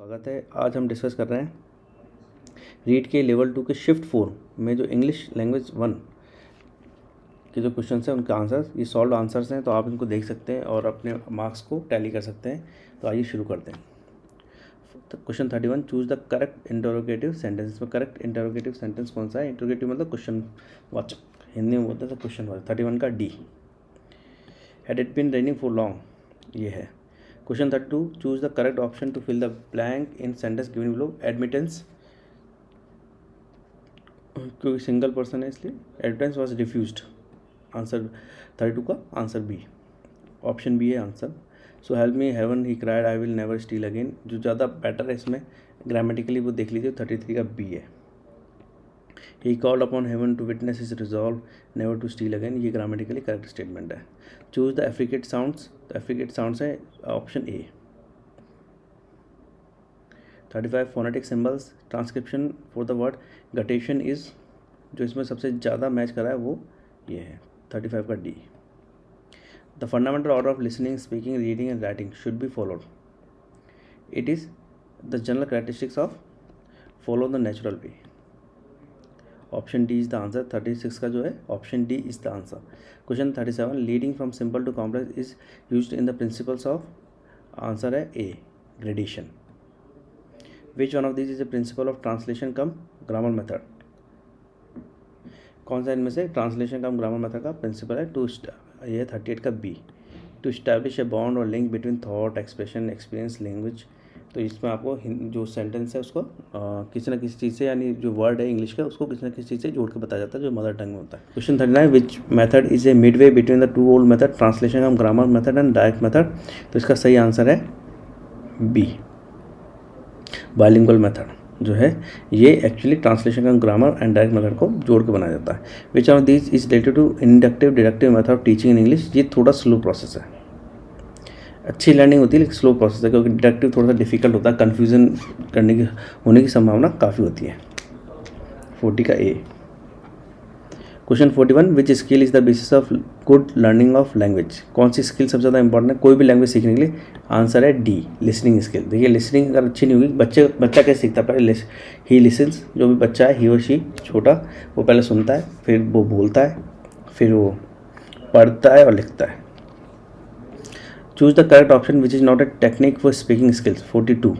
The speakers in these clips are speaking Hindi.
स्वागत है। आज हम डिस्कस कर रहे हैं रीड के लेवल 2 के शिफ्ट 4 में जो इंग्लिश लैंग्वेज 1 के जो क्वेश्चन हैं उनके आंसर्स, ये सॉल्व आंसर्स हैं, तो आप इनको देख सकते हैं और अपने मार्क्स को टैली कर सकते हैं। तो आइए शुरू करते हैं। तो question 31, choose the correct interrogative sentence. इसमें करेक्ट इंटरोगेटिव सेंटेंस कौन सा है? इंटरोगेटिव मतलब क्वेश्चन वाचक, हिंदी में बोलते हैं तो क्वेश्चन वाचक। 31 का D. Had it been raining for long, ये है। Question 32, choose the correct option to fill the blank in sentence given below. Admittance, क्योंकि सिंगल पर्सन है इसलिए एडमिटेंस वॉज रिफ्यूज्ड। आंसर 32 का आंसर बी, ऑप्शन बी है answer. So help me heaven he cried I will never steal again, जो ज़्यादा बेटर है इसमें ग्रामेटिकली वो देख लीजिए। 33 का बी है। He called upon heaven to witness is resolve never to steal again, ये ग्रामेटिकली करेक्ट स्टेटमेंट है। चूज द एफ्रिकेट साउंड्स, तो एफ्रिकेट साउंड्स है option A. 35 phonetic symbols, transcription for the word guttation is, जो इसमें सबसे ज़्यादा मैच करा है वो ये है। 35 का D. The fundamental order of listening, speaking, reading and writing should be followed. It is the general characteristics of follow the natural way. Option D is the answer. 36 का जो है option D is the answer. Question 37, leading from simple to complex is used in the principles of, answer है A, gradation. Which one of this is a principle of translation cum grammar method? कौन सा इनमें से ट्रांसलेशन कम ग्रामर मेथड का प्रिंसिपल है? ये है 38 का B. To establish a bond और link between thought, expression, experience, language. तो इसमें आपको जो सेंटेंस है उसको किसी न किसी चीज़ से, यानी जो वर्ड है इंग्लिश का उसको किसी न किसी चीज़ से जोड़ के बताया जाता है जो मदर टंग में होता है। Question 39, which method is a mid way between the two old method, translation cum grammar method and direct method? तो इसका सही आंसर है बी, बाइलिंगुअल मेथड जो है ये एक्चुअली ट्रांसलेशन का ग्रामर एंड डायरेक्ट मेथड को जोड़ के बनाया जाता है। Which of this is related to inductive deductive method of teaching in English? ये थोड़ा स्लो प्रोसेस है, अच्छी लर्निंग होती है लेकिन स्लो प्रोसेस है, क्योंकि डिडक्टिव थोड़ा सा डिफिकल्ट होता है, कन्फ्यूजन होने की संभावना काफ़ी होती है। 40 का A. Question 41, which skill is the basis of good learning of language? कौन सी स्किल सबसे ज़्यादा इंपॉर्टेंट है कोई भी लैंग्वेज सीखने के लिए? आंसर है डी, लिसनिंग स्किल। देखिए लिसनिंग अगर अच्छी नहीं होगी, बच्चा कैसे सीखता है? पहले ही लिसन्स, जो भी बच्चा है, ही और शी छोटा, वो पहले सुनता है, फिर वो बोलता है, फिर वो पढ़ता है और लिखता है। Choose the correct option which is not a technique for speaking skills. 42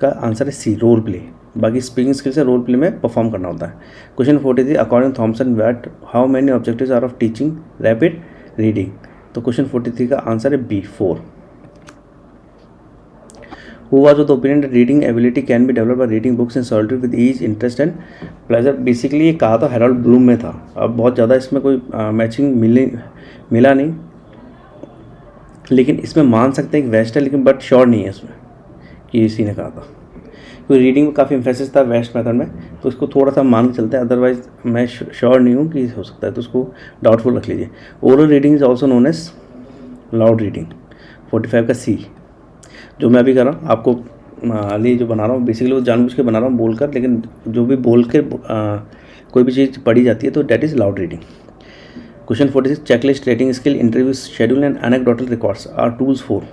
का आंसर है सी, रोल प्ले। बाकी स्पीकिंग स्किल्स है रोल प्ले में परफॉर्म करना होता है। Question 43, according Thomson Wyatt how many objectives are of teaching rapid reading? तो क्वेश्चन 43 का आंसर है B, 4। Who was of the opinion that reading ability can be develop by reading books in solitude with ease, interest and pleasure? Basically ये कहा था हेरोल्ड ब्लूम में था। अब बहुत ज़्यादा इसमें कोई मैचिंग मिला नहीं, लेकिन इसमें मान सकते हैं कि वेस्ट है, लेकिन बट श्योर नहीं है इसमें कि इसी ने कहा था, क्योंकि रीडिंग में काफ़ी एम्फेसिस था वेस्ट मेथड में, तो इसको थोड़ा सा मान के चलते हैं। अदरवाइज मैं श्योर नहीं हूँ कि हो सकता है, तो उसको डाउटफुल रख लीजिए। Oral reading is also known as loud reading. 45 का सी, जो मैं अभी कर रहा हूँ आपको लिए जो बना रहा हूँ बेसिकली वो जानबूझ के बना रहा हूँ बोलकर, लेकिन जो भी बोल के कोई भी चीज़ पढ़ी जाती है तो that is loud reading. Question 46, checklist, rating skill, interview schedule and anecdotal records are tools for?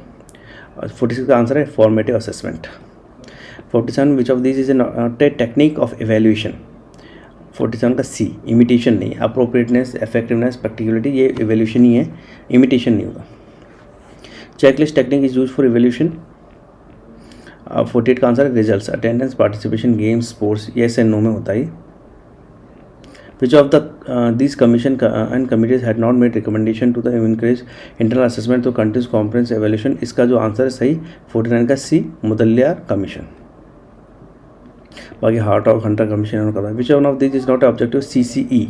46 का आंसर है formative assessment. 47, which of this is not a technique of evaluation? 47 का सी, इमिटेशन नहीं, अप्रोप्रिएटनेस, इफेक्टिवनेस, प्रैक्टिकलिटी, ये एवेल्यूशन ही है, इमिटेशन नहीं होगा। Checklist technique is use for evaluation. 48 का आंसर है results, attendance, participation, games, sports, yes and no में होता है। Which of the these commission and committees had not made recommendation to the encourage internal assessment to continuous comprehensive evaluation? इसका जो आंसर है सही 49 का सी, मुदल्लियार कमीशन। बाकी हार्ट और हंटर कमीशन उन्होंने कहा। विच one of this is not objective? CCE,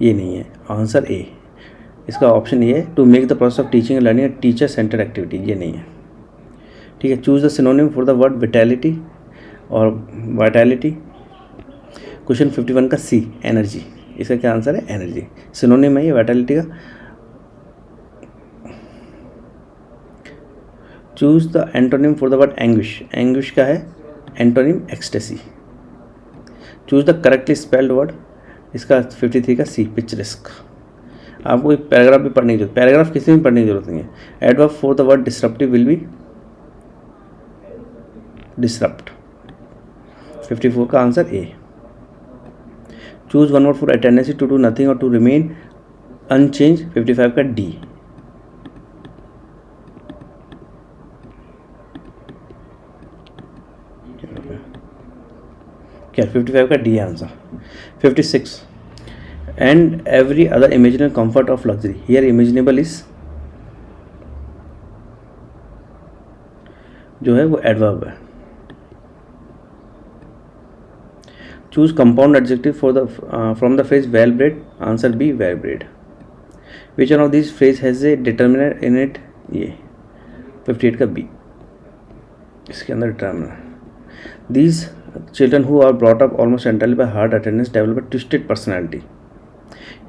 ये नहीं है, आंसर ए, इसका ऑप्शन ये है, to make the process of teaching and learning teacher centred activity, ये नहीं है। ठीक है, choose the synonym for the word vitality और वाइटैलिटी। क्वेश्चन 51 का सी, एनर्जी, इसका क्या आंसर है? एनर्जी, सिनोनिम है ये वाइटैलिटी का। Choose the antonym for the word anguish. Anguish का है antonym ecstasy. Choose the correctly spelled word, इसका 53 का सी, पिक्चरेस्क। आपको कोई पैराग्राफ भी पढ़ने की जरूरत, पैराग्राफ किसी में पढ़ने की जरूरत नहीं है। Adverb for the word disruptive will be disrupt. 54 का answer A. Choose one word for a tendency to do nothing और टू रिमेन अनचेंज। 55 का डी। क्या 55 का D answer. 56 and every other imaginable comfort of luxury. Here imaginable is जो है वो एडवर्ब है। Choose compound adjective for the from the phrase well bred. Answer B well bred. Which one of this phrase has a determiner in it. ये 58 का बी, इसके अंदर determiner. These children who are brought up almost entirely by hard attendance develop a twisted personality.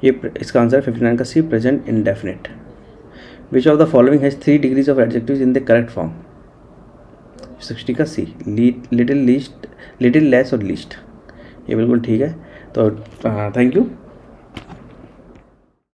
ये इसका आंसर 59 का C, present indefinite. Which of the following has 3 degrees of adjectives in the correct form. 60 का C, little, least, little, less और लीस्ट। ये बिल्कुल ठीक है। तो थैंक यू।